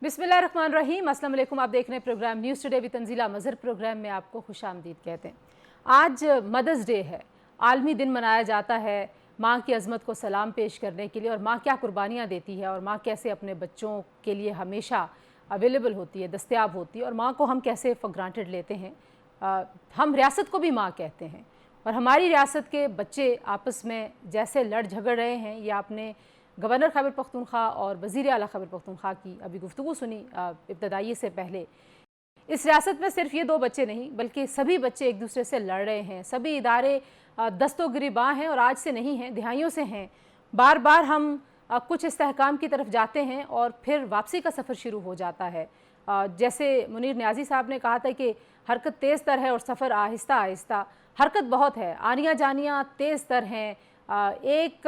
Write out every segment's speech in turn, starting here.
बिस्मिल्लाहिर्रहमानिर्रहीम। अस्सलाम वालेकुम। आप देख रहे हैं program news today with Tanzeela Mazhar. Program में आपको खुशामदीद कहते हैं। आज मदर्स डे है, आलमी दिन मनाया जाता है माँ की अज़मत को सलाम पेश करने के लिए, और माँ क्या कुर्बानियाँ देती है और माँ कैसे अपने बच्चों के लिए हमेशा अवेलेबल होती है, दस्तयाब होती है, और माँ को हम कैसे फॉर ग्रांटेड लेते हैं। हम रियासत को भी माँ कहते हैं, और हमारी रियासत के बच्चे आपस में जैसे लड़ झगड़ रहे हैं, या अपने गवर्नर खैबर पख्तूनख्वा और वज़ीर आला खैबर पख्तूनख्वा की अभी गुफ्तगू सुनी इब्तदाई से पहले। इस रियासत में सिर्फ ये दो बच्चे नहीं बल्कि सभी बच्चे एक दूसरे से लड़ रहे हैं। सभी इदारे दस्तगिरबां हैं, और आज से नहीं हैं, दिहाइयों से हैं। बार बार हम कुछ इस्तेहकाम की तरफ जाते हैं और फिर वापसी का सफ़र शुरू हो जाता है। जैसे मुनीर न्याजी साहब ने कहा था कि हरकत तेज़ तर है और सफ़र आहिस्ता आहिस्ता। हरकत बहुत है, आनियाँ जानियाँ तेज़ तर हैं। एक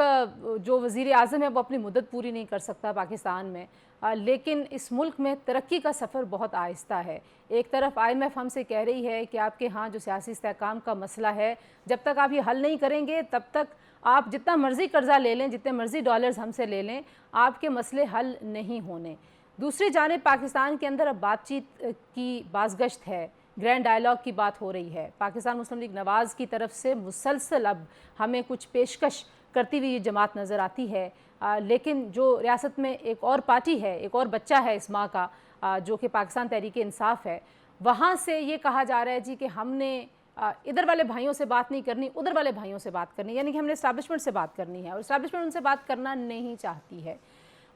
जो वज़ीर आज़म है वो अपनी मुद्दत पूरी नहीं कर सकता पाकिस्तान में, लेकिन इस मुल्क में तरक्की का सफ़र बहुत आहिस्ता है। एक तरफ IMF हमसे कह रही है कि आपके यहाँ जो सियासी इस्तेहकाम का मसला है, जब तक आप ये हल नहीं करेंगे तब तक आप जितना मर्ज़ी कर्ज़ा ले लें, जितने मर्ज़ी डॉलर्स हमसे ले लें, आपके मसले हल नहीं होने। दूसरी जानिब पाकिस्तान के अंदर अब बातचीत की बाज़गश्त है, ग्रैंड डायलॉग की बात हो रही है। पाकिस्तान मुस्लिम लीग नवाज़ की तरफ से मुसलसल अब हमें कुछ पेशकश करती हुई ये जमात नज़र आती है, लेकिन जो रियासत में एक और पार्टी है, एक और बच्चा है इस माँ का, जो कि पाकिस्तान तहरीक इंसाफ है, वहाँ से ये कहा जा रहा है जी कि हमने इधर वाले भाइयों से बात नहीं करनी, उधर वाले भाइयों से बात करनी, यानी कि हमने इस्टेब्लिशमेंट से बात करनी है, और इस्टेब्लिशमेंट उनसे बात करना नहीं चाहती है।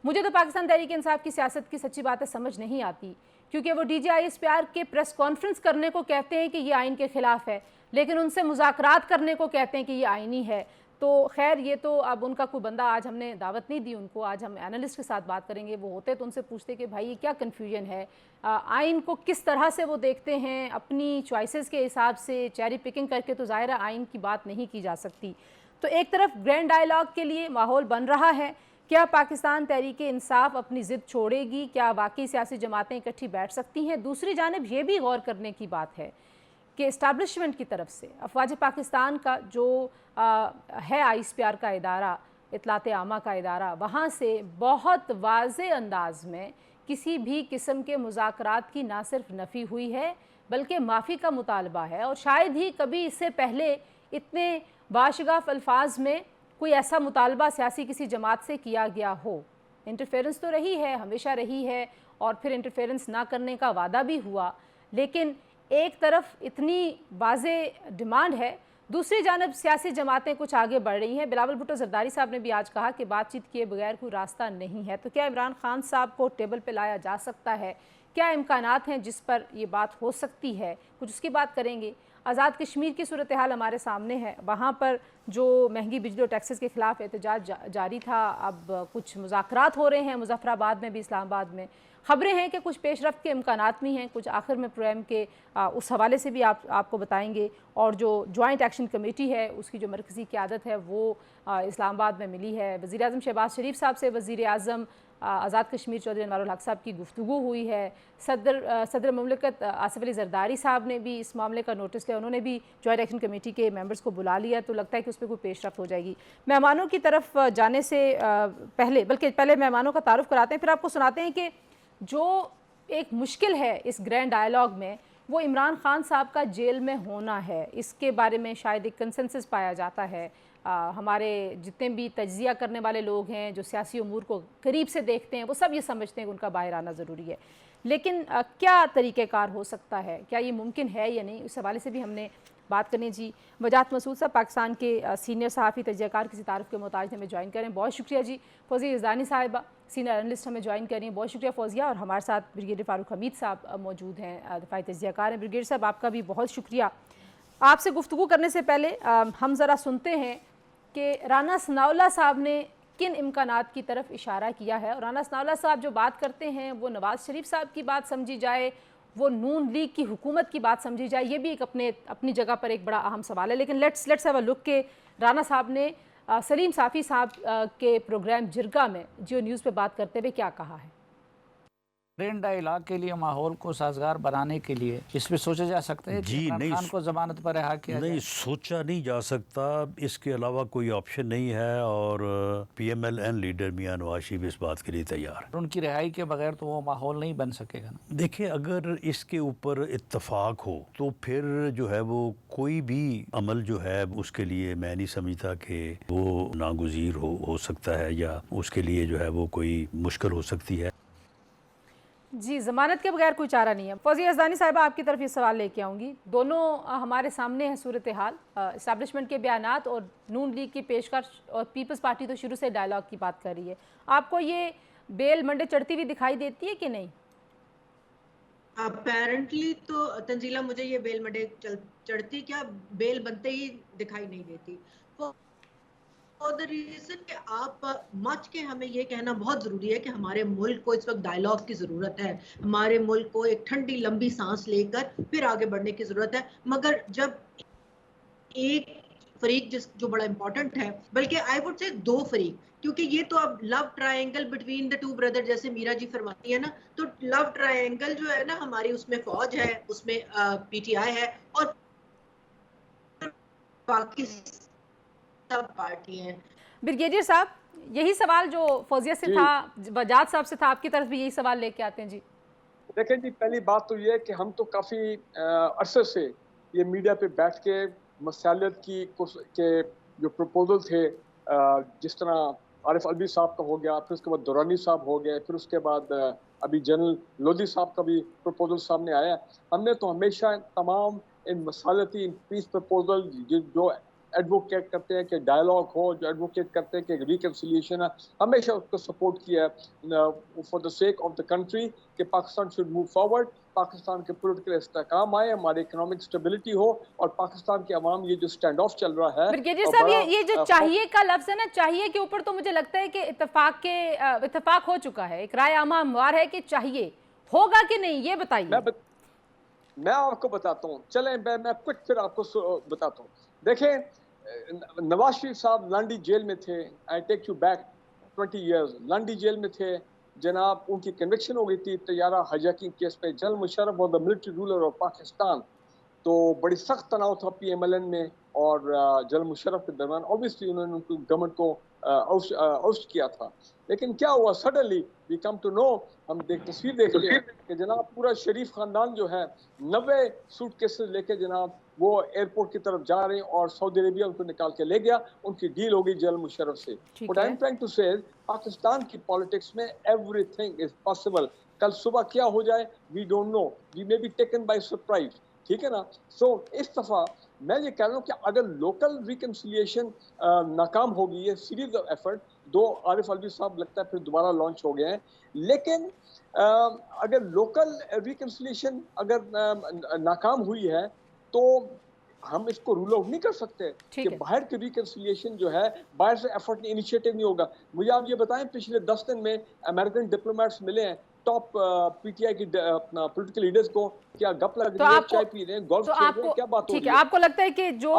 मुझे तो पाकिस्तान तहरीक इंसाफ की सियासत की सच्ची बातें समझ नहीं आती, क्योंकि वो DGISPR के प्रेस कॉन्फ्रेंस करने को कहते हैं कि ये आइन के ख़िलाफ़ है, लेकिन उनसे मुज़ाकरात करने को कहते हैं कि ये आइनी है। तो खैर, ये तो अब उनका कोई बंदा, आज हमने दावत नहीं दी उनको, आज हम एनालिस्ट के साथ बात करेंगे। वो होते तो उनसे पूछते कि भाई ये क्या कन्फ्यूजन है, आइन को किस तरह से वो देखते हैं, अपनी चॉइसेस के हिसाब से चेरी पिकिंग करके तो ज़ाहिर है आइन की बात नहीं की जा सकती। तो एक तरफ ग्रैंड डायलॉग के लिए माहौल बन रहा है। क्या पाकिस्तान तहरीक इंसाफ अपनी ज़िद छोड़ेगी? क्या वाकई सियासी जमातें इकट्ठी बैठ सकती हैं? दूसरी जानिब ये भी गौर करने की बात है कि इस्टेब्लिशमेंट की तरफ से अफवाज पाकिस्तान का जो है ISPR का इदारा, इतलात आमा का इदारा, वहाँ से बहुत वाज़े अंदाज में किसी भी किस्म के मुज़ाकरात की ना सिर्फ नफ़ी हुई है बल्कि माफ़ी का मुतालबा है। और शायद ही कभी इससे पहले इतने बाशगाफ अल्फाज में कोई ऐसा मुतालबा सियासी किसी जमात से किया गया हो। इंटरफेरेंस तो रही है, हमेशा रही है, और फिर इंटरफेरेंस ना करने का वादा भी हुआ, लेकिन एक तरफ इतनी वाज़े डिमांड है, दूसरी जानब सियासी जमातें कुछ आगे बढ़ रही हैं। बिलावल भुट्टो ज़रदारी साहब ने भी आज कहा कि बातचीत किए बगैर कोई रास्ता नहीं है। तो क्या इमरान खान साहब को टेबल पे लाया जा सकता है? क्या इम्कानात हैं जिस पर ये बात हो सकती है? कुछ उसकी बात करेंगे। आज़ाद कश्मीर की सूरत हाल हमारे सामने है। वहाँ पर जो महंगी बिजली और टैक्सेस के ख़िलाफ़ एहतजाज जारी था, अब कुछ मुज़ाकरात हो रहे हैं मुज़फ़्फ़राबाद में भी, इस्लामाबाद में। ख़बरें हैं कि कुछ पेशरफ़्त के इम्कानात भी हैं, कुछ आखिर में प्रोग्राम के उस हवाले से भी आपको बताएंगे। और जो जॉइंट एक्शन कमेटी है उसकी जो मरकज़ी क़यादत है वो इस्लामाबाद में मिली है। वज़ीर आज़म शहबाज शरीफ साहब से वज़ीर आज़म आज़ाद कश्मीर चौधरी अनवारुल हक साहब की गुफ्तगू हुई है। सदर मुमलिकत आसिफ अली ज़रदारी साहब ने भी इस मामले का नोटिस लिया, उन्होंने भी जॉइंट एक्शन कमेटी के मेंबर्स को बुला लिया। तो लगता है कि उस पर कोई पेशरफ्त हो जाएगी। मेहमानों की तरफ जाने से पहले मेहमानों का तारुफ कराते हैं, फिर आपको सुनाते हैं कि जो एक मुश्किल है इस ग्रैंड डायलॉग में, वो इमरान खान साहब का जेल में होना है। इसके बारे में शायद एक कंसेंसस पाया जाता है। हमारे जितने भी तज्ज़िया करने वाले लोग हैं, जो सियासी उमूर को करीब से देखते हैं, वो सब ये समझते हैं कि उनका बाहर आना ज़रूरी है। लेकिन क्या तरीक़ेकार हो सकता है, क्या ये मुमकिन है या नहीं, इस हवाले से भी हमने बात करनी। जी वजाहत मसूद साहब पाकिस्तान के सीनियर सहाफ़ी तज्ज़ियाकार किसी तारुफ के मोहताज हमें ज्वाइन करें, बहुत शुक्रिया जी। फौजिया यज़दानी साहिबा सीनियर एनालिस्ट हमें ज्वाइन करें, बहुत शुक्रिया फ़ौजिया। और हमारे साथ ब्रिगेडियर फ़ारूक हमीद साहब मौजूद हैं, दफ़ाई तज्ज़ियाकार हैं। ब्रिगेडियर साहब आपका भी बहुत शुक्रिया। आपसे गुफ्तगू करने से पहले हम ज़रा सुनते हैं कि राना सनाउल्लाह साहब ने किन इम्कानात की तरफ इशारा किया है। और राना सनाउल्लाह साहब जो बात करते हैं वो नवाज़ शरीफ साहब की बात समझी जाए, वो नून लीग की हुकूमत की बात समझी जाए, ये भी एक अपनी जगह पर एक बड़ा अहम सवाल है। लेकिन लेट्स हैव अ लुक के राना साहब ने सलीम साफ़ी साहब के प्रोग्राम जिरगा में जियो न्यूज़ पे बात करते हुए क्या कहा है। डायलॉग के लिए माहौल को साजगार बनाने के लिए इसमें सोचा जा सकता है कि जी इमरान नहीं, खान को जमानत पर रिहा किया नहीं जाए? सोचा नहीं जा सकता, इसके अलावा कोई ऑप्शन नहीं है। और PMLN लीडर मियां नवाज शरीफ इस बात के लिए तैयार है। उनकी रिहाई के बगैर तो वो माहौल नहीं बन सकेगा ना। देखिए, अगर इसके ऊपर इत्तफाक हो तो फिर जो है वो कोई भी अमल जो है उसके लिए मैं नहीं समझता कि वो नागुज़ीर हो सकता है, या उसके लिए जो है वो कोई मुश्किल हो सकती है। जी, ज़मानत के बगैर कोई चारा नहीं है। फौजिया यज़दानी साहिबा, आपकी तरफ ये सवाल लेके आऊँगी। दोनों हमारे सामने है सूरत हाल, इस्टेब्लिशमेंट के बयानात और नून लीग की पेशकश, और पीपल्स पार्टी तो शुरू से डायलॉग की बात कर रही है। आपको ये बेल मंडे चढ़ती हुई दिखाई देती है कि नहीं? अपेरेंटली तो तंजीला मुझे ये बेल मंडे चढ़ती क्या, बेल बनते ही दिखाई नहीं देती। फॉर द रीजन कि आप मच के हमें ये कहना बहुत ज़रूरी है कि हमारे मुल्क को इस वक्त डायलॉग की ज़रूरत है, हमारे मुल्क को एक ठंडी लंबी सांस लेकर फिर आगे बढ़ने की ज़रूरत है। मगर जब एक फरीक जो बड़ा इंपॉर्टेंट है, बल्कि आई वुड से दो फरीक, क्योंकि ये तो अब love triangle between the two brother जैसे मीरा जी फरमाती है ना, तो लव ट्रायंगल जो है ना हमारी, उसमें फौज है, उसमें PTI है और बाकी सब पार्टी हैं। ब्रिगेडियर साहब, यही सवाल जो फौजिया से था, बजाज साहब से था, आपकी तरफ भी यही सवाल लेके आते हैं। जी देखें जी, पहली बात तो ये है कि हम तो काफ़ी अरसे से ये मीडिया पे बैठ के मसालियत के जो प्रपोजल थे, जिस तरह आरिफ अलवी साहब का हो गया, फिर उसके बाद दुरानी साहब हो गए, फिर उसके बाद अभी जनरल लोधी साहब का भी प्रपोजल सामने आया। हमने तो हमेशा तमाम इन मसालती इन पीस प्रपोजल जो एडवोकेट करते हैं कि डायलॉग हो, जो एडवोकेट करते हैं कि रिकन्सिलिएशन है, हमेशा उसको सपोर्ट किया है for the sake of the country कि Pakistan should move forward, Pakistan के पोलिटिकल इस्तेहकाम आए, हमारी इकोनॉमिक स्टेबिलिटी हो, और पाकिस्तान के अवाम ये जो स्टैंड ऑफ चल रहा है। ब्रिगेडियर साहब, ये जो चाहिए का लफ्ज़ है ना, चाहिए के ऊपर तो मुझे लगता है कि इत्तेफाक हो चुका है, एक राय आमा हमवार है कि चाहिए, होगा कि नहीं ये बताइए। मैं आपको बताता हूँ, चलें मैं क्विक फिर आपको बताता हूँ। देखें, नवाज शरीफ साहब लांडी जेल में थे, I take you back 20 years, Landhi jail में थे जनाब, उनकी कन्विक्शन हो गई थी तैयारा हाईजैकिंग केस पे। जनरल मुशर्रफ और the military ruler of Pakistan, तो बड़ी सख्त तनाव था PMLN में और जनरल मुशर्रफ के दरमियान। ऑब्वियसली उन्होंने उनको गवर्नमेंट को आउस्ट किया था, लेकिन क्या हुआ, suddenly we come to know, हम तस्वीर देखते हैं कि जनाब पूरा शरीफ खानदान जो है 90 सूट केसेस लेके जनाब वो एयरपोर्ट की तरफ जा रहे हैं, और सऊदी अरेबिया उनको निकाल के ले गया, उनकी डील हो गई जनरल मुशर्रफ से। But I am trying to say Pakistan की पॉलिटिक्स में एवरीथिंग इज पॉसिबल। कल सुबह क्या हो जाए we don't know, we may be taken by surprise, ठीक है ना। सो इस दफा मैं ये कह रहा हूँ कि अगर लोकल रिकन्सिलिएशन नाकाम होगी, ये सीरीज ऑफ एफर्ट, दो आरिफ अलवी साहब लगता है फिर दोबारा लॉन्च हो गए हैं, लेकिन अगर लोकल रिकन्सिलिएशन अगर नाकाम हुई है तो हम इसको रूल आउट नहीं कर सकते कि बाहर की रिकन्सिलिएशन जो है, बाहर से एफर्ट इनिशिएटिव नहीं होगा। मुझे आप ये बताएं, पिछले 10 दिन में अमेरिकन डिप्लोमेट्स मिले हैं टॉप PTI की पॉलिटिकल लीडर्स को, क्या गप लग रही है, चाय पी रहे हैं, गोल्फ खेल रहे हैं, क्या बात हो रही है? आपको लगता है कि जो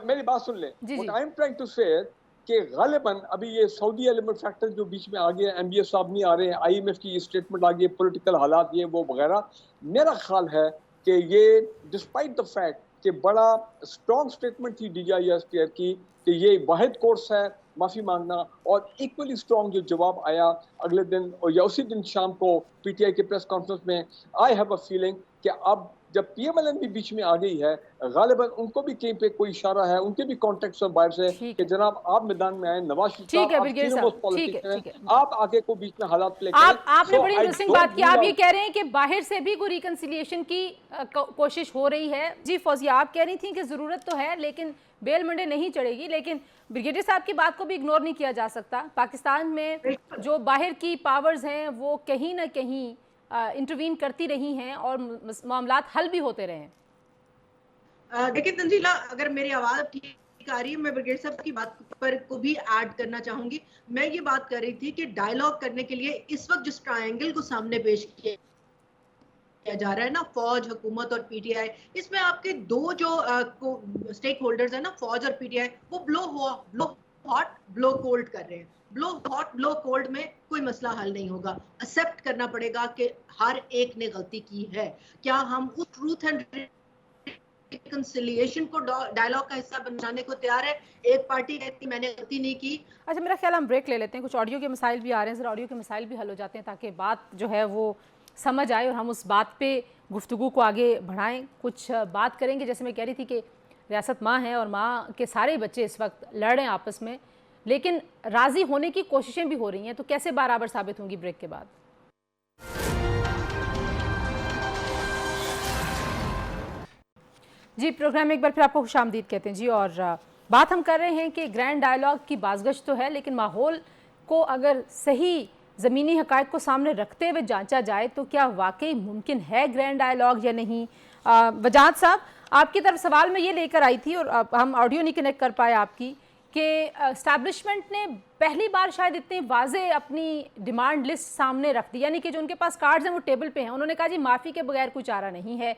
मेरी बात सुन ले, आई एम ट्राइंग टू से कि गालिबन अभी ये सऊदी एलिमेंट फैक्टर जो बीच में आ गया, MBS साहब नहीं आ रहे हैं, IMF की स्टेटमेंट आ गई, पॉलिटिकल हालात ये वो वगैरह, मेरा ख्याल है कि ये डिस्पाइट द फैक्ट कि बड़ा स्ट्रॉन्ग स्टेटमेंट थी DGISPR की कि ये वाहिद कोर्स है माफ़ी मांगना, और इक्वली स्ट्रॉन्ग जो जवाब आया अगले दिन और या उसी दिन शाम को PTI के प्रेस कॉन्फ्रेंस में, आई हैव अ फीलिंग कि अब जब PMLN भी बीच में आ गई है, गालिबन उनको भी कहीं पे कोई इशारा है, उनके भी कॉन्टेक्ट बाहर से कि जनाब आप मैदान में आए, नवाज शरीफ आप आगे को बीच में हालात प्ले करें। आपने बड़ी इंटरेस्टिंग बात की, आप ये कह रहे हैं कि बाहर से भी कोई रिकन्सिलिएशन की कोशिश हो रही है। जी फौजिया, आप कह रही थी कि ज़रूरत तो है लेकिन बेल मंडे नहीं चढ़ेगी, लेकिन ब्रिगेडियर साहब की बात को भी इग्नोर नहीं किया जा सकता। पाकिस्तान में जो बाहर की पावर्स हैं वो कहीं ना कहीं इंटरवीन करती रही हैं और मामलात हल भी होते रहे हैं। देखिए तंजीला, अगर मेरी आवाज़ ठीक आ रही है, मैं ब्रिगेडियर साहब की बात पर को भी ऐड करना चाहूँगी। मैं ये बात कर रही थी कि डायलॉग करने के लिए इस वक्त जिस ट्रायंगल को सामने पेश किया जा रहा है ना, फौज, हुकूमत और PTI, इसमें आपके दो जो स्टेक होल्डर्स है ना, फौज और PTI, वो ब्लो हॉट ब्लो कोल्ड कर रहे हैं। ब्लो हॉट ब्लो कोल्ड में कोई मसला हल नहीं होगा। एक्सेप्ट करना पड़ेगा कि हर एक ने गलती की है। क्या हम उस ट्रूथ एंड रिकंसिलिएशन को डायलॉग का हिस्सा बनाने को तैयार है? एक पार्टी कहती मैंने गलती नहीं की। अच्छा, मेरा ख्याल हम ब्रेक ले लेते हैं, कुछ ऑडियो के मसाइल भी आ रहे हैं, ज़रा ऑडियो के मसाइल भी हल हो जाते हैं ताकि बात जो है वो समझ आए और हम उस बात पे गुफ्तगू को आगे बढ़ाएं। कुछ बात करेंगे, जैसे मैं कह रही थी कि रियासत माँ है और माँ के सारे बच्चे इस वक्त लड़ रहे हैं आपस में, लेकिन राज़ी होने की कोशिशें भी हो रही हैं, तो कैसे बराबर साबित होंगी ब्रेक के बाद। जी, प्रोग्राम में एक बार फिर आपको खुशामदीद कहते हैं जी। और बात हम कर रहे हैं कि ग्रैंड डायलॉग की बाज़गश तो है, लेकिन माहौल को अगर सही ज़मीनी हक़ाइक़ को सामने रखते हुए जांचा जाए तो क्या वाकई मुमकिन है ग्रैंड डायलॉग या नहीं। वजाहत साहब, आपकी तरफ सवाल मैं ये लेकर आई थी और हम ऑडियो नहीं कनेक्ट कर पाए आपकी, कि एस्टैब्लिशमेंट ने पहली बार शायद इतनी वाज़े अपनी डिमांड लिस्ट सामने रख दी, यानी कि जो उनके पास कार्ड्स हैं वो टेबल पे हैं। उन्होंने कहा जी माफ़ी के बगैर कोई चारा नहीं है।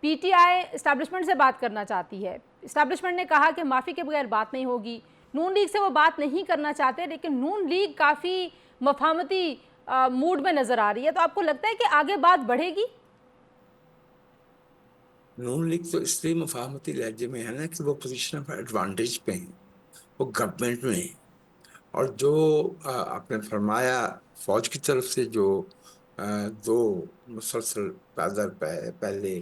पीटीआई एस्टैब्लिशमेंट से बात करना चाहती है, एस्टैब्लिशमेंट ने कहा कि माफ़ी के बगैर बात नहीं होगी। नून लीग से वो बात नहीं करना चाहते, लेकिन नून लीग काफ़ी मफामती मूड में नज़र आ रही है। तो आपको लगता है कि आगे बात बढ़ेगी? नून लीग तो इसलिए मफाहमती लहजे में है ना कि वो पोजीशन ऑफ एडवांटेज पे है, वो गवर्नमेंट में है। और जो आपने फरमाया फौज की तरफ से जो दो मुसलसल पहले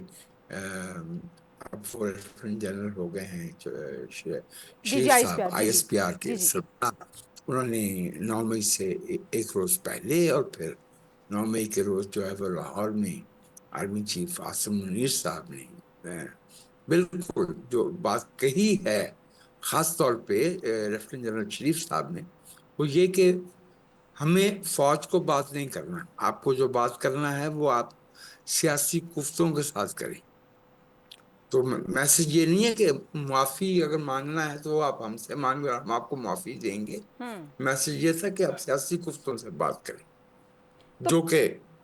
अब वो लेफ्टिनेंट जनरल हो गए हैं शेर साहब ISPR के सरबराह, उन्होंने 9 मई से एक रोज पहले और फिर 9 मई के रोज जो है वो लाहौर में आर्मी चीफ आसिम मुनीर साहब ने बिल्कुल जो बात कही है, ख़ास तौर पे लेफ्टिनेंट जनरल शरीफ साहब ने, वो ये कि हमें फ़ौज को बात नहीं करना, आपको जो बात करना है वो आप सियासी कुफ्तों के साथ करें। तो मैसेज ये नहीं है कि माफ़ी अगर मांगना है तो आप हमसे मांगे और हम आपको माफ़ी देंगे। मैसेज ये था कि आप सियासी कुफ्तों से बात करें, जो कि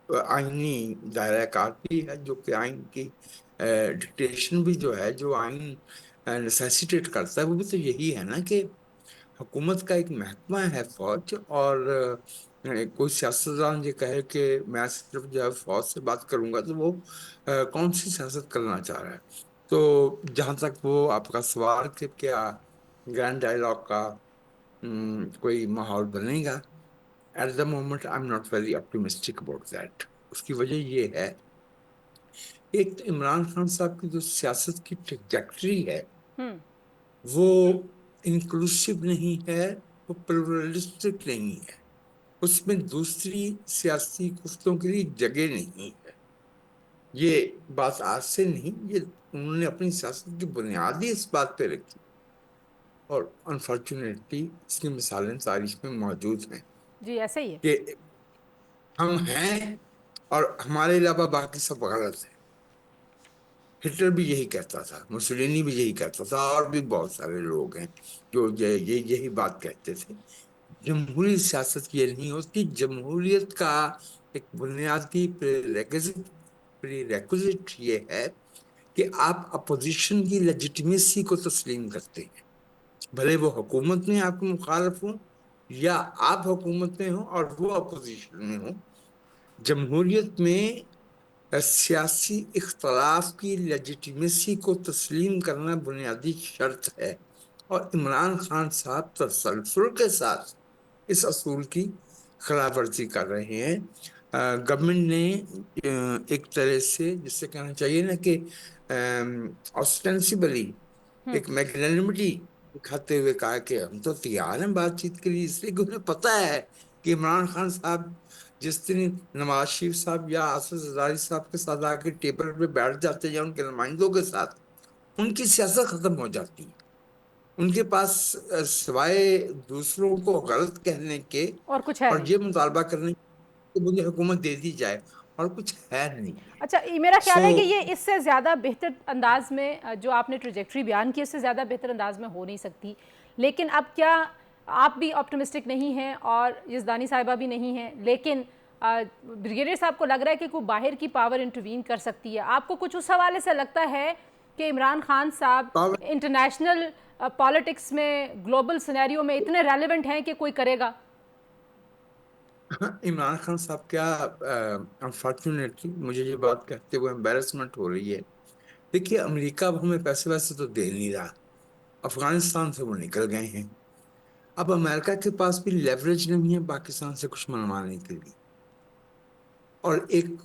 आईनी दायरा कार भी है, जो कि आइन की डिक्टेशन भी जो है, जो आइन नेसेसिटेट करता है, वो भी तो यही है ना कि हुकूमत का एक महकमा है फौज, और कोई सियासतदान ये कहे कि मैं सिर्फ जो है फौज से बात करूंगा तो वो कौन सी सियासत करना चाह रहा है। तो जहाँ तक वो आपका सवाल कि क्या ग्रैंड डायलॉग का कोई माहौल बनेगा, at the moment I am not very optimistic about that. उसकी वजह ये है, एक तो इमरान खान साहब की जो सियासत की ट्रैजेक्टरी है वो इंक्लूसिव नहीं है, वो प्लुरलिस्टिक नहीं है, उसमें दूसरी सियासी कुफ्तों के लिए जगह नहीं है। ये बात आज से नहीं, ये उन्होंने अपनी सियासत की बुनियादी इस बात पे रखी, और अनफॉर्चुनेटली इसकी मिसालें तारीख में मौजूद हैं। जी, ऐसे ही है कि हम हैं और हमारे अलावा बाकी सब गलत है। हिटलर भी यही कहता था, मुसोलिनी भी यही कहता था, और भी बहुत सारे लोग हैं जो यही बात कहते थे। जमहूरी सियासत ये नहीं होती। जमहूरियत का एक बुनियादी प्रीरेक्विजिट ये है कि आप अपोजिशन की लेजिटिमेसी को तस्लीम करते हैं, भले वो हुकूमत में आपके मुखालिफ हो या आप हुकूमत में हो और वो अपोजिशन में हो। जमहूरियत में सियासी इख्तलाफ की लेजिटिमेसी को तस्लीम करना बुनियादी शर्त है, और इमरान खान साहब तसलसल के साथ इस असूल की खिलाफ वर्जी कर रहे हैं। गवर्नमेंट ने एक तरह से जिससे कहना चाहिए ना कि ऑस्टेंसिबली एक मैग्नेनिमिटी दिखाते हुए कहा कि हम तो तैयार हैं बातचीत के लिए, इसलिए कि उन्हें पता है कि इमरान खान साहब जिस दिन नवाज शरीफ साहब या आसिफ जरदारी साहब के साथ आके टेबल पे बैठ जाते हैं या उनके नुमाइंदों के साथ, उनकी सियासत खत्म हो जाती है। उनके पास सिवाय दूसरों को गलत कहने के और कुछ है और नहीं। ये मुतालबा करने कि मुझे हुकूमत दे दी जाए, और कुछ है नहीं। अच्छा, मेरा ख्याल है कि ये इससे ज़्यादा बेहतर अंदाज में जो आपने ट्रैजेक्टरी बयान की, इससे ज़्यादा बेहतर अंदाज में हो नहीं सकती। लेकिन अब क्या आप भी ऑप्टिमिस्टिक नहीं हैं और यज़दानी साहिबा भी नहीं हैं, लेकिन ब्रिगेडियर साहब को लग रहा है कि कोई बाहर की पावर इंटरवीन कर सकती है। आपको कुछ उस हवाले से लगता है कि इमरान खान साहब इंटरनेशनल पॉलिटिक्स में, ग्लोबल सिनेरियो में इतने रेलेवेंट हैं कि कोई करेगा? इमरान खान साहब क्या, अनफॉर्चुनेटली मुझे ये बात कहते हुए एम्बेरसमेंट हो रही है। देखिए, अमेरिका अब हमें पैसे वैसे तो दे नहीं रहा, अफगानिस्तान से वो निकल गए हैं। अब अमेरिका के पास भी लेवरेज नहीं है पाकिस्तान से कुछ मनवाने के लिए, और एक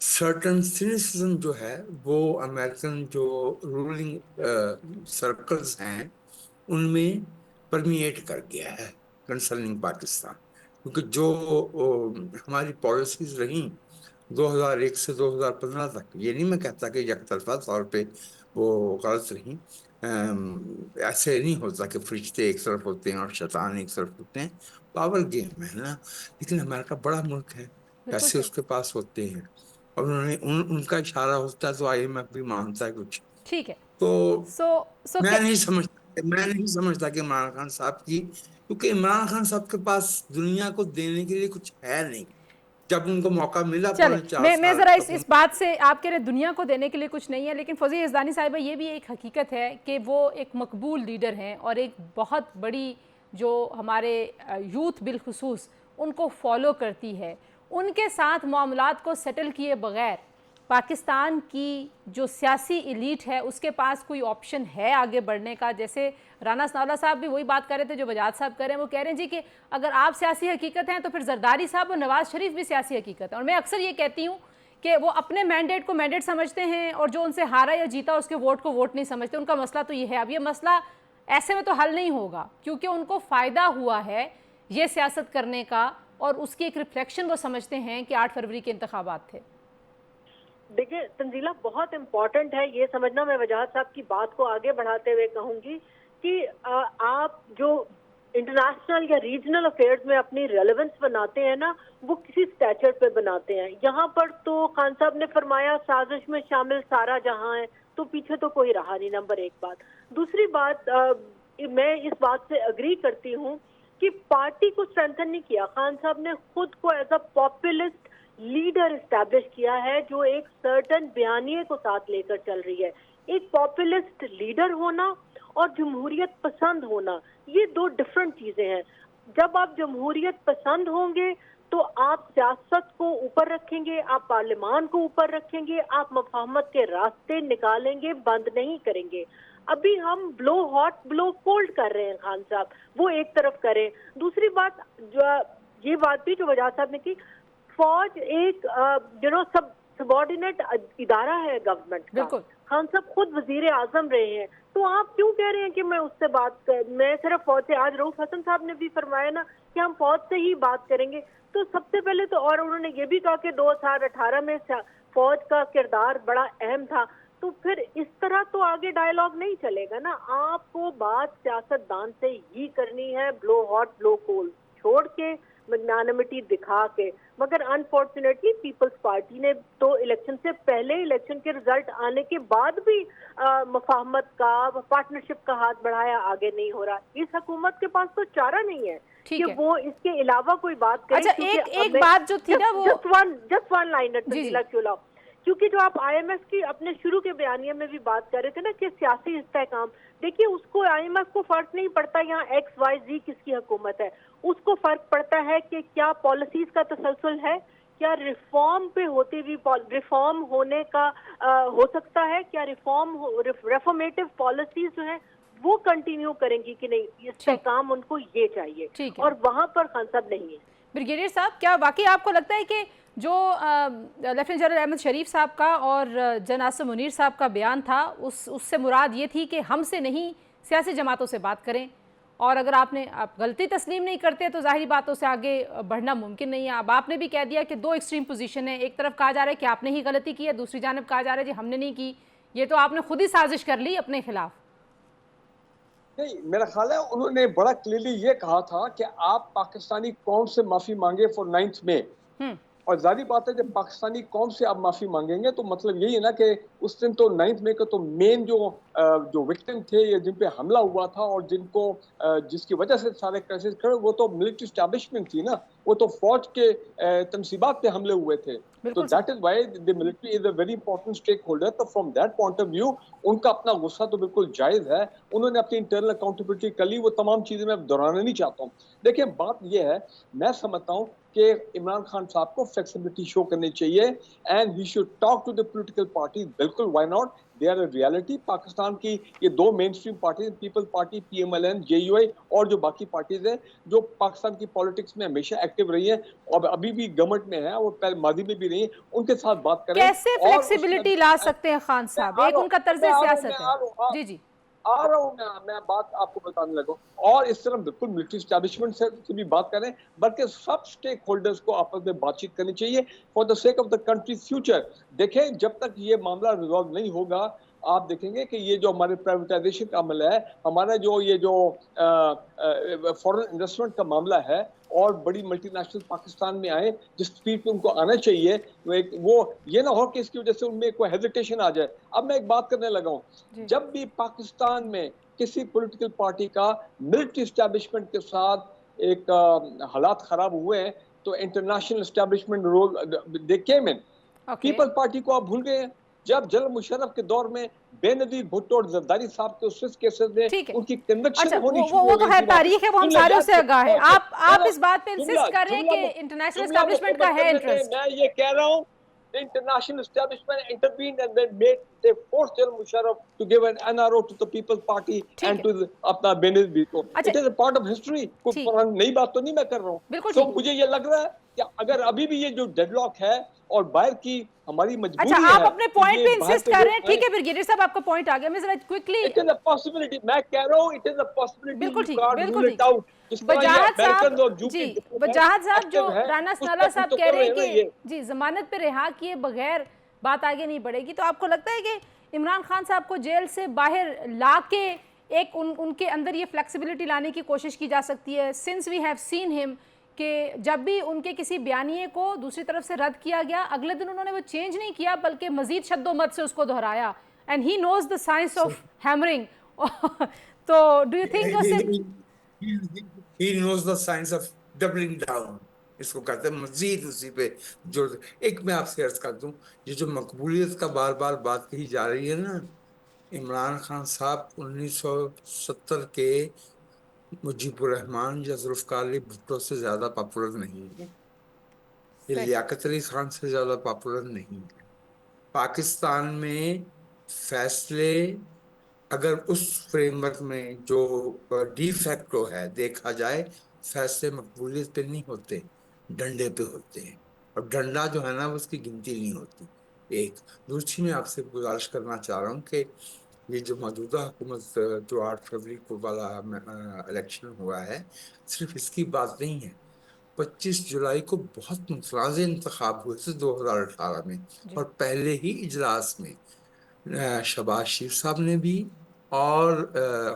सर्टन सिनिसिज्म जो है वो अमेरिकन जो रूलिंग सर्कल्स हैं उनमें परमिएट कर गया है कंसर्निंग पाकिस्तान, क्योंकि जो हमारी पॉलिसीज रहीं 2001 से 2015 तक, ये नहीं मैं कहता कि यकतरफा तौर पे वो गलत रहीं, ऐसे नहीं होता कि फरिश्ते एक तरफ होते हैं और शैतान एक तरफ होते हैं, पावर गेम है ना। लेकिन अमेरिका बड़ा मुल्क है, पैसे उसके पास होते हैं, और उन्होंने उनका इशारा होता है तो IMF भी मानता है कुछ। ठीक है। तो मैं नहीं समझता कि इमरान खान साहब की, क्योंकि इमरान खान साहब के पास दुनिया को देने के लिए कुछ है नहीं। जब उनको मौका मिला, मैं जरा इस बात से, आप कह रहे दुनिया को देने के लिए कुछ नहीं है, लेकिन फौजिया यज़दानी साहिबा ये भी एक हकीकत है कि वो एक मकबूल लीडर हैं और एक बहुत बड़ी जो हमारे यूथ बिलखुसूस उनको फॉलो करती है, उनके साथ मामलात को सेटल किए बगैर पाकिस्तान की जो सियासी एलीट है उसके पास कोई ऑप्शन है आगे बढ़ने का? जैसे राना सनाउल्लाह साहब भी वही बात कर रहे थे जो बजाज साहब कर रहे हैं, वो कह रहे हैं जी कि अगर आप सियासी हकीकत हैं तो फिर जरदारी साहब और नवाज शरीफ भी सियासी हकीकत है। और मैं अक्सर ये कहती हूँ कि वो अपने मैंडेट को मैंडेट समझते हैं और जो उनसे हारा या जीता उसके वोट को वोट नहीं समझते। उनका मसला तो ये है। अब ये मसला ऐसे में तो हल नहीं होगा, क्योंकि उनको फ़ायदा हुआ है ये सियासत करने का, और उसकी एक रिफ्लेक्शन वो समझते हैं कि 8 फरवरी के इंतखाबात थे। देखिए तंजीला, बहुत इम्पोर्टेंट है ये समझना, मैं वजाहत साहब की बात को आगे बढ़ाते हुए कहूँगी कि आप जो इंटरनेशनल या रीजनल अफेयर्स में अपनी रेलेवेंस बनाते हैं ना, वो किसी स्टैचर पे बनाते हैं। यहाँ पर तो खान साहब ने फरमाया साजिश में शामिल सारा जहां है, तो पीछे तो कोई रहा नहीं, नंबर एक बात। दूसरी बात, मैं इस बात से अग्री करती हूँ कि पार्टी को स्ट्रेंथन नहीं किया, खान साहब ने खुद को as a populist leader establish किया है जो एक सर्टन बयानिए को साथ लेकर चल रही है। एक पॉपुलिस्ट लीडर होना और जमहूरियत पसंद होना, ये दो डिफरेंट चीजें हैं। जब आप जमहूरियत पसंद होंगे तो आप सियासत को ऊपर रखेंगे, आप पार्लियामान को ऊपर रखेंगे, आप मफाहमत के रास्ते निकालेंगे, बंद नहीं करेंगे। अभी हम ब्लो हॉट ब्लो कोल्ड कर रहे हैं, खान साहब वो एक तरफ करें। दूसरी बात, जो ये बात भी जो वजाहत साहब ने की, फौज एक सबऑर्डिनेट इदारा है गवर्नमेंट का। खान साहब खुद वजीर आजम रहे हैं, तो आप क्यों कह रहे हैं कि मैं उससे बात कर, मैं सिर्फ फौज से? आज रऊफ हसन साहब ने भी फरमाया ना कि हम फौज से ही बात करेंगे। तो सबसे पहले तो, और उन्होंने ये भी कहा कि 2018 में फौज का किरदार बड़ा अहम था, तो फिर इस तरह तो आगे डायलॉग नहीं चलेगा ना। आपको बात सियासतदान से ही करनी है, ब्लो हॉट ब्लो कोल्ड छोड़ के, मैग्नानिमिटी दिखा के। मगर अनफॉर्चुनेटली पीपल्स पार्टी ने तो इलेक्शन से पहले, इलेक्शन के रिजल्ट आने के बाद भी मफाहमत का, पार्टनरशिप का हाथ बढ़ाया, आगे नहीं हो रहा। इस हुकूमत के पास तो चारा नहीं है कि वो इसके अलावा कोई बात करे। अच्छा, एक बात जो थी ना, वो जस्ट वन लाइनर तंजीला क्यों लाओ, क्योंकि जो आप IMF की अपने शुरू के बयानिए में भी बात कर रहे थे ना कि सियासी इस्तेहकाम, देखिए उसको IMF को फर्क नहीं पड़ता यहाँ XYZ किसकी हुकूमत है, उसको फर्क पड़ता है कि क्या पॉलिसीज का तसलसल है, क्या रिफॉर्म पे होती हुई रिफॉर्म होने का हो सकता है, क्या रिफॉर्मेटिव पॉलिसीज जो है वो कंटिन्यू करेंगी कि नहीं, इस्तेहकाम उनको ये चाहिए, और वहां पर खान साहब नहीं है। ब्रिगेडियर साहब, क्या वाकई आपको लगता है कि जो लेफ्टिनेंट जनरल अहमद शरीफ साहब का और जन आसिम मुनीर साहब का बयान था, उससे मुराद ये थी कि हमसे नहीं सियासी जमातों से बात करें, और अगर आप गलती तस्लीम नहीं करते तो ज़ाहिरी बातों से आगे बढ़ना मुमकिन नहीं है। अब आपने भी कह दिया कि दो एक्सट्रीम पोजीशन है, एक तरफ कहा जा रहा है कि आपने ही गलती की है, दूसरी जानब कहा जा रहा है जी हमने नहीं की, ये तो आपने खुद ही साजिश कर ली अपने खिलाफ। नहीं, मेरा ख्याल है उन्होंने बड़ा क्लियरली ये कहा था कि आप पाकिस्तानी कौम से माफी मांगे फॉर 9 मई, और जारी बात है जब पाकिस्तानी कौम से आप माफी मांगेंगे तो मतलब यही है ना कि उस दिन तो 9 मई को तो मेन जो विक्टिम थे या जिन पे हमला हुआ था और जिनको जिसकी वजह से सारे क्राइसिस खड़े, वो तो मिलिट्री स्टैब्लिशमेंट थी ना, वो तो फौज के तनसीबात पे हमले हुए थे. तो that is why the military is a very important stakeholder. तो from that point of view उनका अपना गुस्सा तो बिल्कुल जायज है. उन्होंने अपनी इंटरनल अकाउंटेबिलिटी कर ली. वो तमाम चीजें मैं दोहराना नहीं चाहता हूँ. देखिए बात ये है, मैं समझता हूँ कि इमरान खान साहब को फ्लेक्सिबिलिटी शो करनी चाहिए and he should talk to the political party. बिल्कुल, why not, they are a reality. Pakistan की ये दो mainstream party, people party, PMLN, JUI और जो बाकी पार्टीज हैं जो पाकिस्तान की पॉलिटिक्स में हमेशा एक्टिव रही है और अभी भी गवर्नमेंट में है, वो पहले माजी में भी रही है, उनके साथ बात करें. कैसे फ्लेक्सिबिलिटी ला सकते हैं खान साहब? एक उनका तर्ज सियासत है. जी जी आ रहा हूँ मैं बात आपको बताने लगा. और इस तरह बिल्कुल मिलिट्री स्टैब्लिशमेंट से भी बात करें, बल्कि सब स्टेक होल्डर्स को आपस में बातचीत करनी चाहिए for the sake of the country future. देखें, जब तक ये मामला रिजॉल्व नहीं होगा, आप देखेंगे कि ये जो हमारे प्राइवेटाइजेशन का अमल है, हमारा जो ये जो फॉरेन इन्वेस्टमेंट का मामला है और बड़ी मल्टीनेशनल पाकिस्तान में आए जिस स्पीड पे उनको आना चाहिए, वो ये ना हो कि इसकी वजह से उनमें कोई हेजिटेशन आ जाए. अब मैं एक बात करने लगा हूँ, जब भी पाकिस्तान में किसी पॉलिटिकल पार्टी का मिलिट्री एस्टैब्लिशमेंट के साथ एक हालात खराब हुए हैं, तो इंटरनेशनल एस्टैब्लिशमेंट रोल दे केम इन. पीपल्स पार्टी को आप भूल गए हैं. जब जनरल मुशर्रफ के दौर में बेनजीर भुट्टो और जरदारी साहब के उस केसेस में उनकी कन्विक्शन होनी शुरू हो गई. वो तो है, तारीख है, वो हम सारे उससे आगाह हैं. आप इस बात पे इंसिस्ट कर रहे हैं कि इंटरनेशनल एस्टैब्लिशमेंट का है इंटरेस्ट. मैं ये कह रहा हूँ, the international establishment intervened and then they forced General Musharraf to give an NRO to the People's Party and to अपना Benazir Bhutto. It is a part of history. कोई नई बात तो नहीं मैं कर रहा हूँ. तो मुझे ये लग रहा है कि अगर अभी भी ये जो डेडलॉक है और बाहर की हमारी मजबूरी है. आप अपने पॉइंट पे इंसिस्ट कर रहे हैं, ठीक है ब्रिगेडियर साहब, आपका पॉइंट आ गया. मैं जरा quickly, it is a possibility, मैं कह रहा हूँ, इट इज अ पॉसिबिलिटी. बिल्कुल ठीक, बिल्कुल ठीक. वजाहत साहब जो राना सनाउल्लाह साहब कह रहे हैं कि जी जमानत पे रिहा किए बगैर बात आगे नहीं बढ़ेगी, तो आपको लगता है कि इमरान खान साहब को जेल से बाहर ला के एक उनके अंदर ये फ्लेक्सिबिलिटी लाने की कोशिश की जा सकती है? Since we have seen him कि जब भी उनके किसी बयानिए को दूसरी तरफ से रद्द किया गया, अगले दिन उन्होंने वो चेंज नहीं किया बल्कि मजीद शद्दोमत से उसको दोहराया. And he knows the science of hammering. तो do you think he knows the science of doubling down, इसको कहते हैं मजीद उसी पे जोर. एक मैं आपसे अर्ज कर दूं, ये जो मकबूलियत का बार बार बात कही जा रही है ना, इमरान खान साहब 1970 के मुजीबुर रहमान या जुल्फ़िकार अली भुट्टो से ज्यादा पॉपुलर नहीं है. ये लियाकत अली खान से ज्यादा पॉपुलर नहीं है. पाकिस्तान में फैसले अगर उस फ्रेमवर्क में जो डी फैक्टो है देखा जाए, फैसले मकबूलियत पे नहीं होते, डंडे पे होते हैं. और डंडा जो है ना, उसकी गिनती नहीं होती. एक दूसरी मैं आपसे गुजारिश करना चाह रहा हूँ कि ये जो मौजूदा हुकूमत जो 8 फरवरी को वाला इलेक्शन हुआ है, सिर्फ इसकी बात नहीं है. 25 जुलाई को बहुत मुतनाज़ इंतखाब हुए थे 2018 में, और पहले ही इजलास में शहबाज शरीफ साहब ने भी और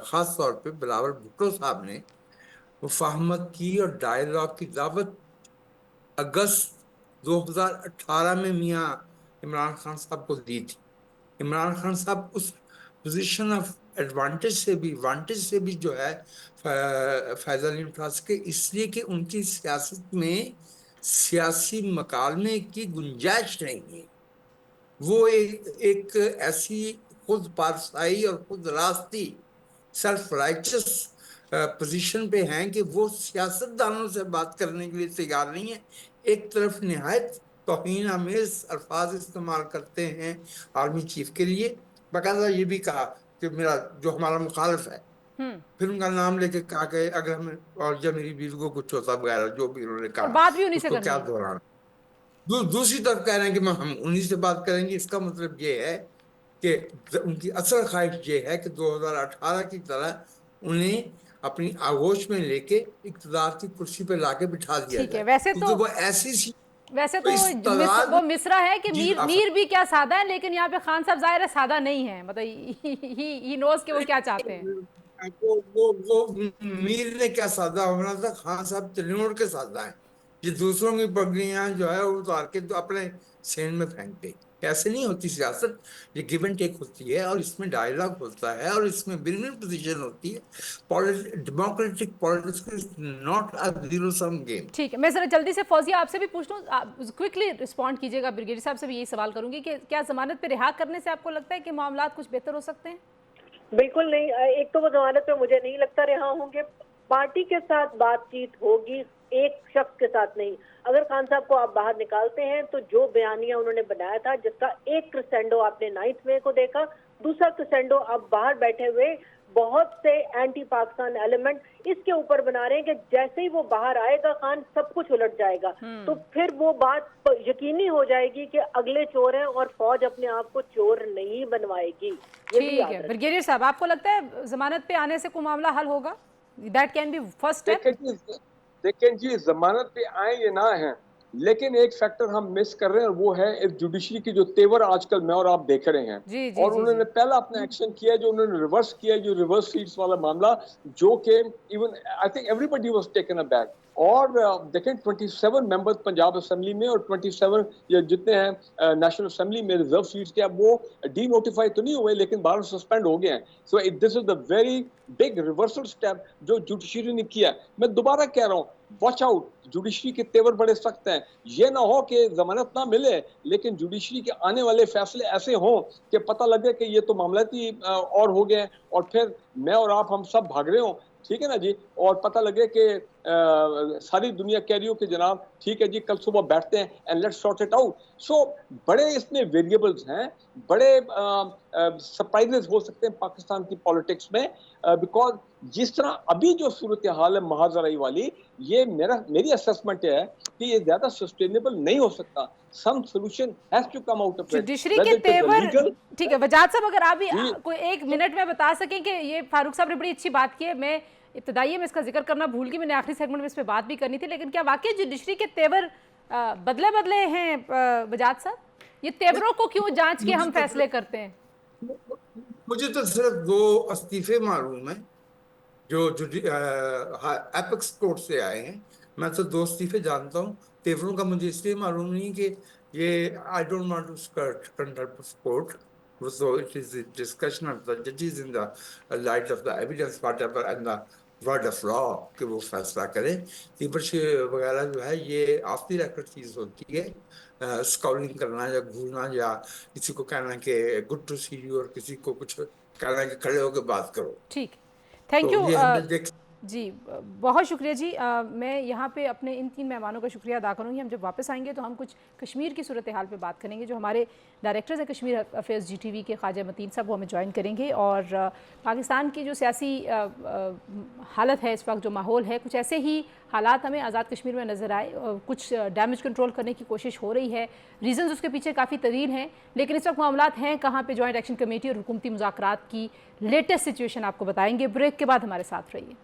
ख़ास तौर पे बिलावल भुट्टो साहब ने मुफाहमत की और डायलॉग की दावत अगस्त 2018 में मियाँ इमरान खान साहब को दी थी. इमरान खान साहब उस पोजीशन ऑफ एडवांटेज से भी जो है फ़ायदा नहीं उठा सके, इसलिए कि उनकी सियासत में सियासी मकालमे की गुंजाइश नहीं है. वो एक ऐसी खुद पारसाई और खुद रास्ती सेल्फ राइचस पोजीशन पे हैं कि वो सियासतदानों से बात करने के लिए तैयार नहीं है. एक तरफ निहायत तौहीन आमेज अल्फाज इस्तेमाल करते हैं आर्मी चीफ के लिए. बाकायदा ये भी कहा कि मेरा जो हमारा मुखालिफ है, फिर उनका नाम लेके कहा कि अगर हमें और जब मेरी बीवी को कुछ होता वगैरह जो भी उन्होंने कहा, बात भी उन्हीं से उसको क्या दोहराना. दूसरी तरफ कह रहे हैं कि हम उन्हीं से बात करेंगे. इसका मतलब ये है कि उनकी असल ख्वाहिश ये है कि 2018 की तरह उन्हें अपनी आगोश में लेके इक़्तिदार की कुर्सी पे लाके बिठा दिया जाए. वैसे तो वो मिसरा है कि मीर भी क्या सादा है, लेकिन यहाँ पे खान साहब जाहिर है सादा नहीं है. मतलब ही नोज के वो क्या चाहते हैं. वो मीर ने क्या सादा होना था, खान साहब तलियोड़ के सादा है. ये दूसरों की पगड़ियां जो है वो उतार के तो अपने सेन में फेंक गई. کہ ایسے نہیں ہوتی سیاست, یہ گیو اینڈ ٹیک ہوتی ہے, اور اس میں ڈائلاگ ہوتا ہے, اور اس میں ون ون پوزیشن ہوتی ہے. Democratic politics is not a zero some game. ٹھیک ہے, میں ذرا جلدی سے فوزیہ آپ سے بھی پوچھ لوں, کوئکلی رسپونڈ کیجیے گا. بریگیڈیئر صاحب سے بھی یہی سوال کروں گی کہ کیا ضمانت پہ رہا کرنے سے آپ کو لگتا ہے کہ معاملات کچھ بہتر ہو سکتے ہیں؟ بالکل نہیں. ایک تو وہ ضمانت پہ مجھے نہیں لگتا رہا ہوں گے. پارٹی کے ساتھ بات چیت ہوگی, ایک شخص کے ساتھ نہیں. اگر خان صاحب کو آپ باہر نکالتے ہیں تو جو بیانیہ انہوں نے بنایا تھا, جس کا ایک کرسینڈو آپ نے 9 مئی کو دیکھا, دوسرا کرسینڈو آپ باہر بیٹھے ہوئے بہت سے اینٹی پاکستان ایلیمنٹ اس کے اوپر بنا رہے ہیں کہ جیسے ہی وہ باہر آئے گا خان سب کچھ الٹ جائے گا. تو پھر وہ بات یقینی ہو جائے گی کہ اگلے چور ہیں اور فوج اپنے آپ کو چور نہیں بنوائے گی. ٹھیک ہے بریگیڈیئر صاحب, آپ کو لگتا ہے ضمانت پہ آنے سے کوئی معاملہ حل ہوگا؟ That can be first step. دیکھیں جی, ضمانت پہ آئیں یا نہ ہیں, لیکن ایک فیکٹر ہم مس کر رہے ہیں, اور وہ ہے جوڈیشری کی جو تیور آج کل میں اور آپ دیکھ رہے ہیں. اور انہوں نے پہلا اپنا ایکشن کیا جو انہوں نے ریورس کیا, جو ریورس سیٹس والا معاملہ, جو کہ even I think everybody was taken aback. اور دیکھیں 27 ممبر پنجاب اسمبلی میں اور 27 یا جتنے ہیں نیشنل اسمبلی میں ریزرو سیٹس کے, اب وہ ڈی نوٹیفائی تو نہیں ہوئے لیکن باہر سسپینڈ ہو گئے ہیں. So this is the very big reversal step جو جوڈیشری نے کیا. میں دوبارہ کہہ رہا ہوں, واچ آؤٹ, جوڈیشری کے تیور بڑے سخت ہیں. یہ نہ ہو کہ ضمانت نہ ملے لیکن جوڈیشری کے آنے والے فیصلے ایسے ہوں کہ پتہ لگے کہ یہ تو معاملاتی اور ہو گئے, اور پھر میں اور آپ ہم سب بھاگ رہے ہوں, ٹھیک ہے نا جی, اور پتہ لگے کہ ساری دنیا کہہ رہی ہو کہ جناب ٹھیک ہے جی کل صبح بیٹھتے ہیں and let's sort it out. So بڑے اس میں ویریبلز ہیں, بڑے سرپرائزز ہو سکتے ہیں پاکستان کی پالیٹکس میں, بیکاز جس طرح ابھی جو صورتحال ہے محاذرائی والی, یہ میری اسسمنٹ ہے کہ یہ زیادہ سسٹینیبل نہیں ہو سکتا. Some solution has to come out of it. Judiciary کے تیور, ٹھیک ہے وجاد صاحب, اگر آپ بھی کوئی 1 منٹ میں بتا سکیں کہ یہ فاروق صاحب نے بڑی اچھی بات کی ہے, میں ابتدائی میں اس کا ذکر کرنا بھول گئی, میں نے آخری سیگمنٹ میں اس پہ بات بھی کرنی تھی, لیکن کیا واقعی جوڈیشری کے تیور بدلے ہیں وجاد صاحب؟ یہ تیوروں کو کیوں جانچ کے ہم فیصلے کرتے ہیں؟ مجھے تو صرف 2 استعفے معلوم ہیں جو ایپکس کورٹ سے آئے ہیں. میں تو 2 استعفے جانتا ہوں. تیوروں کا مجھے اس لیے معلوم نہیں کہ یہ I don't want to skirt contempt of court. So it is the discussion of the judges in the light of the evidence, whatever, and the word of law کہ وہ فیصلہ کریں. تیبرش وغیرہ جو ہے یہ آف دی ریکارڈ چیز ہوتی ہے. اسکالنگ کرنا یا گھولنا یا کسی کو کہنا کہ گڈ ٹو سی یو, اور کسی کو کچھ کہنا کہ کھڑے ہو کے بات کرو. ٹھیک, تھینک یو جی, بہت شکریہ جی. میں یہاں پہ اپنے ان 3 مہمانوں کا شکریہ ادا کروں گی. ہم جب واپس آئیں گے تو ہم کچھ کشمیر کی صورتحال پہ بات کریں گے. جو ہمارے ڈائریکٹرز ہیں Kashmir affairs G T V کے, خواجہ متین صاحب, وہ ہمیں جوائن کریں گے. اور پاکستان کی جو سیاسی حالت ہے اس وقت, جو ماحول ہے, کچھ ایسے ہی حالات ہمیں آزاد کشمیر میں نظر آئے. کچھ ڈیمیج کنٹرول کرنے کی کوشش ہو رہی ہے, ریزنز اس کے پیچھے کافی طویل ہیں, لیکن اس وقت معاملات ہیں کہاں پہ. جوائنٹ ایکشن کمیٹی اور حکومتی مذاکرات کی لیٹسٹ سچویشن آپ کو بتائیں گے. بریک کے بعد ہمارے ساتھ رہیے.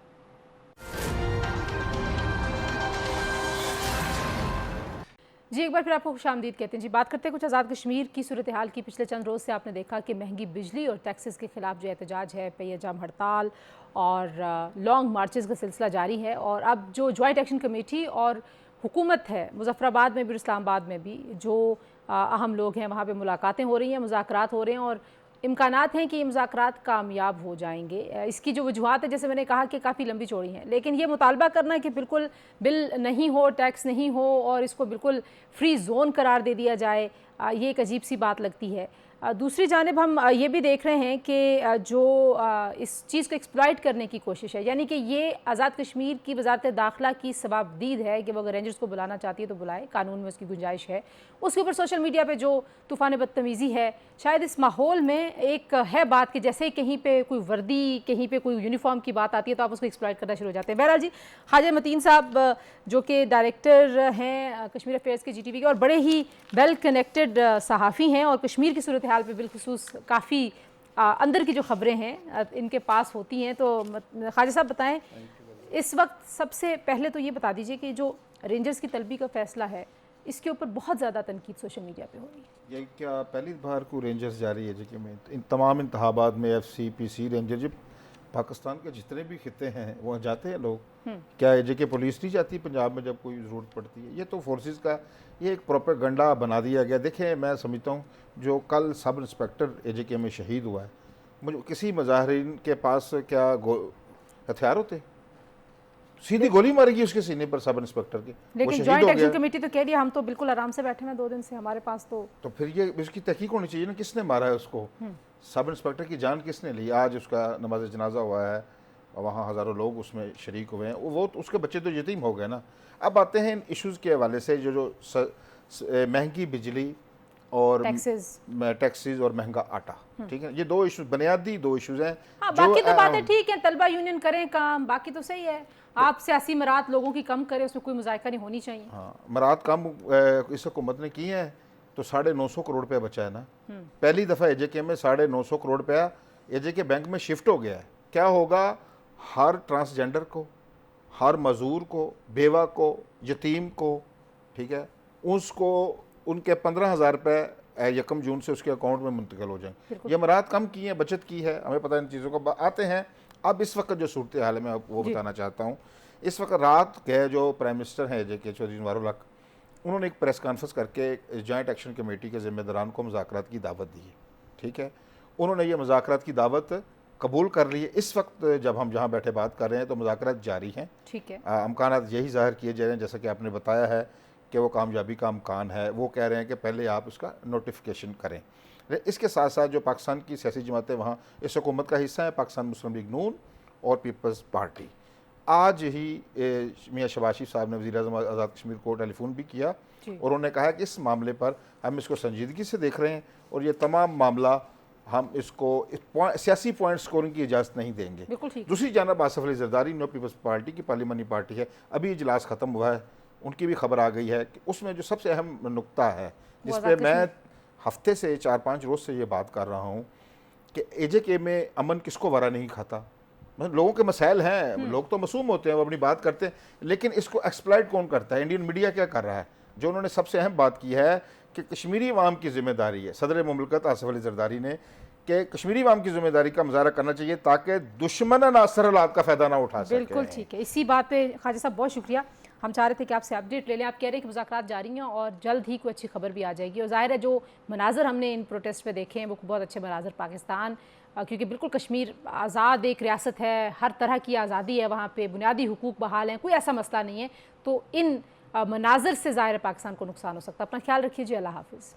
جی ایک بار پھر آپ کو خوش آمدید کہتے ہیں. جی بات کرتے ہیں کچھ آزاد کشمیر کی صورتحال کی. پچھلے چند روز سے آپ نے دیکھا کہ مہنگی بجلی اور ٹیکسز کے خلاف جو احتجاج ہے, پہیہ جام ہڑتال اور لانگ مارچز کا سلسلہ جاری ہے. اور اب جو جوائنٹ ایکشن کمیٹی اور حکومت ہے, مظفر آباد میں بھی اور اسلام آباد میں بھی جو اہم لوگ ہیں, وہاں پہ ملاقاتیں ہو رہی ہیں, مذاکرات ہو رہے ہیں, اور امکانات ہیں کہ یہ مذاکرات کامیاب ہو جائیں گے. اس کی جو وجوہات ہے جیسے میں نے کہا کہ کافی لمبی چوڑی ہیں, لیکن یہ مطالبہ کرنا کہ بالکل بل نہیں ہو, ٹیکس نہیں ہو, اور اس کو بالکل فری زون قرار دے دیا جائے, یہ ایک عجیب سی بات لگتی ہے. دوسری جانب ہم یہ بھی دیکھ رہے ہیں کہ جو اس چیز کو ایکسپلائٹ کرنے کی کوشش ہے, یعنی کہ یہ آزاد کشمیر کی وزارت داخلہ کی ثوابدید ہے کہ وہ اگر رینجرز کو بلانا چاہتی ہے تو بلائے, قانون میں اس کی گنجائش ہے. اس کے اوپر سوشل میڈیا پہ جو طوفان بدتمیزی ہے, شاید اس ماحول میں ایک ہے بات کہ جیسے کہیں پہ کوئی وردی, کہیں پہ کوئی یونیفارم کی بات آتی ہے تو آپ اس کو ایکسپلائٹ کرنا شروع ہو جاتے ہیں. بہرحال جی, خواجہ متین صاحب جو کہ ڈائریکٹر ہیں کشمیر افیئرز کے جی ٹی وی کے, اور بڑے ہی ویل کنیکٹڈ صحافی ہیں, اور کشمیر کی صورتحال پہ بالخصوص کافی اندر کی جو خبریں ہیں ان کے پاس ہوتی ہیں, تو خواجہ صاحب بتائیں اس وقت سب سے پہلے تو یہ بتا دیجئے کہ جو رینجرز کی طلبی کا فیصلہ ہے, اس کے اوپر بہت زیادہ تنقید سوشل میڈیا پہ ہو رہی ہے. یہ کیا پہلی بار کو رینجرز جا رہی ہے جی کہ میں ان تمام انتخابات میں ایف سی پی سی رینجر جب پاکستان کے جتنے بھی خطے ہیں وہاں جاتے ہیں لوگ. کیا اے جے کے پولیس نہیں جاتی پنجاب میں جب کوئی ضرورت پڑتی ہے؟ یہ تو فورسز کا یہ ایک پروپیگنڈا بنا دیا گیا. دیکھیں میں سمجھتا ہوں جو کل سب انسپیکٹر اے جے کے میں شہید ہوا ہے, مجھے کسی مظاہرین کے پاس کیا ہتھیار ہوتے؟ سیدھی گولی مارے گی اس کے سینے پر سب انسپیکٹر کے, وہ لیکن شہید جوائنٹ ہو ایکشن گیا. کمیٹی تو کہہ رہی ہے ہم تو بالکل آرام سے بیٹھے ہیں 2 دن سے, ہمارے پاس تو پھر یہ اس کی تحقیق ہونی چاہیے نا, کس نے مارا ہے اس کو, سب انسپیکٹر کی جان کس نے لی؟ آج اس کا نماز جنازہ ہوا ہے, وہاں ہزاروں لوگ اس میں شریک ہوئے ہیں, وہ اس کے بچے تو یتیم ہو گئے نا. اب آتے ہیں ان ایشوز کے حوالے سے جو مہنگی بجلی اور ٹیکسز اور مہنگا آٹا, ٹھیک ہے, یہ 2 ایشوز بنیادی 2 ایشوز ہیں. باقی تو باتیں ٹھیک ہیں, طلبہ یونین کریں کام, باقی تو صحیح ہے. آپ سیاسی مراد لوگوں کی کم کریں, اس میں کوئی مذائقہ نہیں ہونی چاہیے. ہاں, مراد کم اس حکومت نے کی ہیں تو 950 کروڑ روپے بچا ہے نا. پہلی دفعہ اے جے کے میں 950 کروڑ روپیہ اے جے کے بینک میں شفٹ ہو گیا ہے. کیا ہوگا ہر ٹرانسجینڈر کو, ہر معذور کو, بیوہ کو, یتیم کو, ٹھیک ہے, اس کو ان کے 15,000 روپے 1 جون سے اس کے اکاؤنٹ میں منتقل ہو جائیں. یہ مراد کم کی ہیں, بچت کی ہے, ہمیں پتہ ان چیزوں کو. آتے ہیں اب اس وقت جو صورتحال ہے میں وہ بتانا چاہتا ہوں. اس وقت رات کے جو پرائم منسٹر ہیں جے کے چودھری انوار الحق, انہوں نے ایک پریس کانفرنس کر کے جوائنٹ ایکشن کمیٹی کے ذمہ داران کو مذاکرات کی دعوت دی ہے, ٹھیک ہے. انہوں نے یہ مذاکرات کی دعوت قبول کر لی ہے. اس وقت جب ہم جہاں بیٹھے بات کر رہے ہیں تو مذاکرات جاری ہیں, ٹھیک ہے. امکانات یہی ظاہر کیے جا رہے ہیں جیسا کہ آپ نے بتایا ہے کہ وہ کامیابی کا امکان ہے. وہ کہہ رہے ہیں کہ پہلے آپ اس کا نوٹیفیکیشن کریں. اس کے ساتھ ساتھ جو پاکستان کی سیاسی جماعتیں وہاں اس حکومت کا حصہ ہیں, پاکستان مسلم لیگ نون اور پیپلز پارٹی, آج ہی میاں شہباز شریف صاحب نے وزیر اعظم آزاد کشمیر کو ٹیلی فون بھی کیا, اور انہوں نے کہا کہ اس معاملے پر ہم اس کو سنجیدگی سے دیکھ رہے ہیں اور یہ تمام معاملہ ہم اس کو سیاسی پوائنٹ سکورنگ کی اجازت نہیں دیں گے. دوسری جانب Asif Ali Zardari new Peoples party کی پارلیمانی پارٹی ہے, ابھی اجلاس ختم ہوا ہے, ان کی بھی خبر آ گئی ہے کہ اس میں جو سب سے اہم نقطہ ہے جس پہ میں ہفتے سے 4-5 روز سے یہ بات کر رہا ہوں کہ اے جے کے میں امن کس کو ورا نہیں کھاتا. لوگوں کے مسائل ہیں, لوگ تو معصوم ہوتے ہیں, وہ اپنی بات کرتے ہیں, لیکن اس کو ایکسپلائٹ کون کرتا ہے؟ انڈین میڈیا کیا کر رہا ہے؟ جو انہوں نے سب سے اہم بات کی ہے کہ کشمیری عوام کی ذمہ داری ہے, صدر مملکت آصف علی زرداری نے, کہ کشمیری عوام کی ذمہ داری کا مظاہرہ کرنا چاہیے تاکہ دشمن ناصر حالات کا فائدہ نہ اٹھا سکے. بالکل ٹھیک ہے. اسی بات پہ خواجہ صاحب بہت شکریہ. ہم چاہ رہے تھے کہ آپ سے اپڈیٹ لے لیں. آپ کہہ رہے ہیں کہ مذاکرات جاری ہیں اور جلد ہی کوئی اچھی خبر بھی آ جائے گی. اور ظاہر ہے جو مناظر ہم نے ان پروٹیسٹ پہ دیکھے ہیں وہ بہت اچھے مناظر پاکستان, کیونکہ بالکل کشمیر آزاد ایک ریاست ہے, ہر طرح کی آزادی ہے وہاں پہ, بنیادی حقوق بحال ہیں, کوئی ایسا مسئلہ نہیں ہے. تو ان مناظر سے ظاہر ہے پاکستان کو نقصان ہو سکتا ہے. اپنا خیال رکھیے جی, اللہ حافظ.